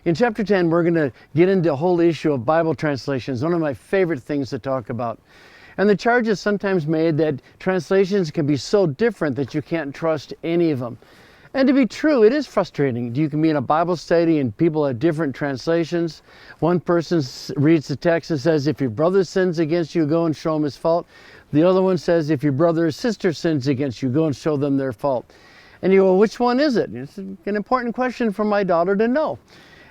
In chapter 10, we're going to get into a whole issue of Bible translations, one of my favorite things to talk about. And the charge is sometimes made that translations can be so different that you can't trust any of them. And to be true, it is frustrating. You can be in a Bible study and people have different translations. One person reads the text and says, if your brother sins against you, go and show him his fault. The other one says, if your brother or sister sins against you, go and show them their fault. And you go, well, which one is it? It's an important question for my daughter to know.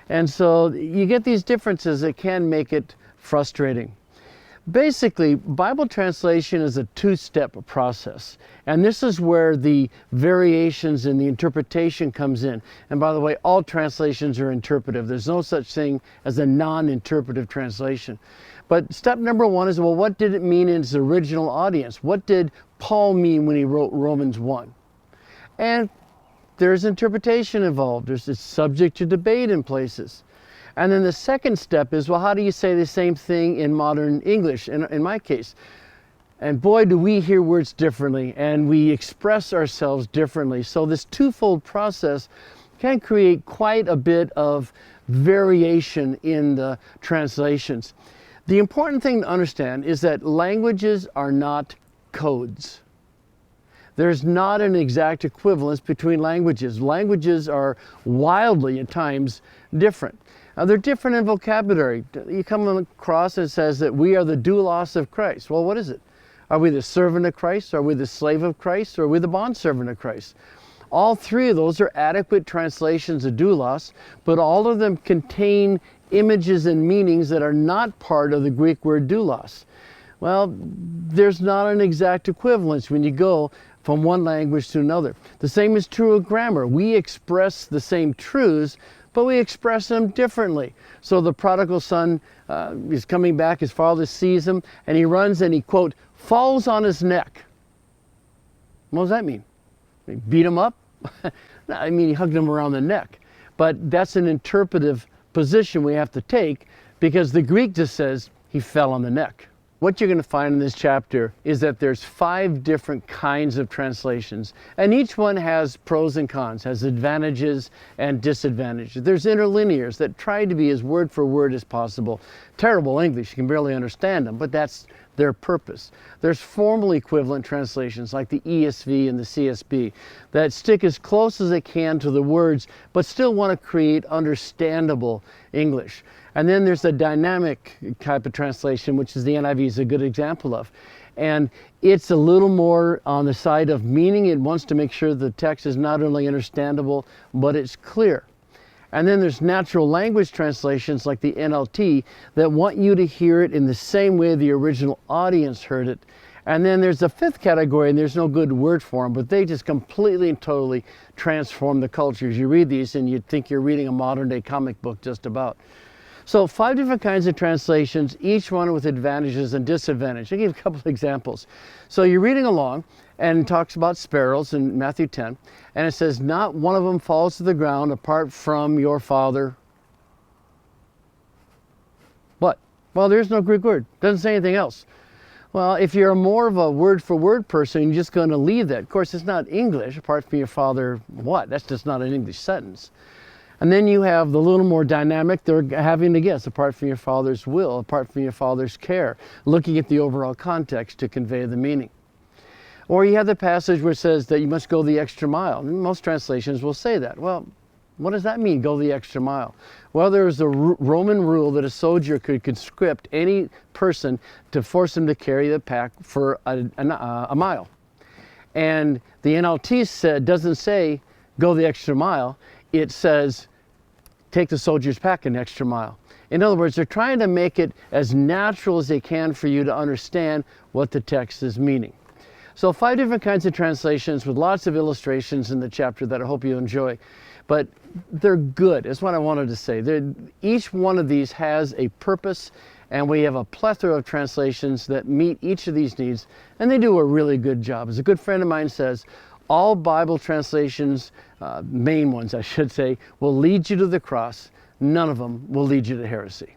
And so you get these differences that can make it frustrating. Basically, Bible translation is a two-step process. And this is where the variations in the interpretation comes in. And by the way, all translations are interpretive. There's no such thing as a non-interpretive translation. But step number one is, well, what did it mean in its original audience? What did Paul mean when he wrote Romans 1? And there's interpretation involved. It's subject to debate in places. And then the second step is, well, how do you say the same thing in modern English, in my case? And boy, do we hear words differently, and we express ourselves differently. So this twofold process can create quite a bit of variation in the translations. The important thing to understand is that languages are not codes. There's not an exact equivalence between languages. Languages are wildly, at times, different. They're different in vocabulary. You come across and it says that we are the doulos of Christ. Well, what is it? Are we the servant of Christ? Are we the slave of Christ? Or are we the bondservant of Christ? All three of those are adequate translations of doulos, but all of them contain images and meanings that are not part of the Greek word doulos. Well, there's not an exact equivalence when you go from one language to another. The same is true of grammar. We express the same truths, but we express them differently. So the prodigal son is coming back, his father sees him, and he runs and he, quote, falls on his neck. What does that mean? He beat him up? No, I mean, he hugged him around the neck. But that's an interpretive position we have to take, because the Greek just says he fell on the neck. What you're going to find in this chapter is that there's 5 different kinds of translations, and each one has pros and cons, has advantages and disadvantages. There's interlinears that try to be as word for word as possible. Terrible English, you can barely understand them, but that's their purpose. There's formal equivalent translations like the ESV and the CSB that stick as close as they can to the words, but still want to create understandable English. And then there's a dynamic type of translation, which is the NIV is a good example of. And it's a little more on the side of meaning. It wants to make sure the text is not only understandable, but it's clear. And then there's natural language translations like the NLT that want you to hear it in the same way the original audience heard it. And then there's a 5th category, and there's no good word for them, but they just completely and totally transform the cultures. You read these and you'd think you're reading a modern day comic book just about. So 5 different kinds of translations, each one with advantages and disadvantages. I'll give you a couple of examples. So you're reading along, and it talks about sparrows in Matthew 10, and it says, not one of them falls to the ground apart from your Father. What? Well, there's no Greek word. Doesn't say anything else. Well, if you're more of a word-for-word person, you're just going to leave that. Of course, it's not English, apart from your Father, what? That's just not an English sentence. And then you have the little more dynamic, they're having to guess, apart from your Father's will, apart from your Father's care, looking at the overall context to convey the meaning. Or you have the passage where it says that you must go the extra mile. Most translations will say that. Well, what does that mean, go the extra mile? Well, there was a Roman rule that a soldier could conscript any person to force him to carry the pack for a mile. And the NLT doesn't say go the extra mile. It says take the soldier's pack an extra mile. In other words, they're trying to make it as natural as they can for you to understand what the text is meaning. So 5 different kinds of translations with lots of illustrations in the chapter that I hope you enjoy. But they're good, is what I wanted to say. Each one of these has a purpose, and we have a plethora of translations that meet each of these needs, and they do a really good job. As a good friend of mine says, all Bible translations, main ones I should say, will lead you to the cross. None of them will lead you to heresy.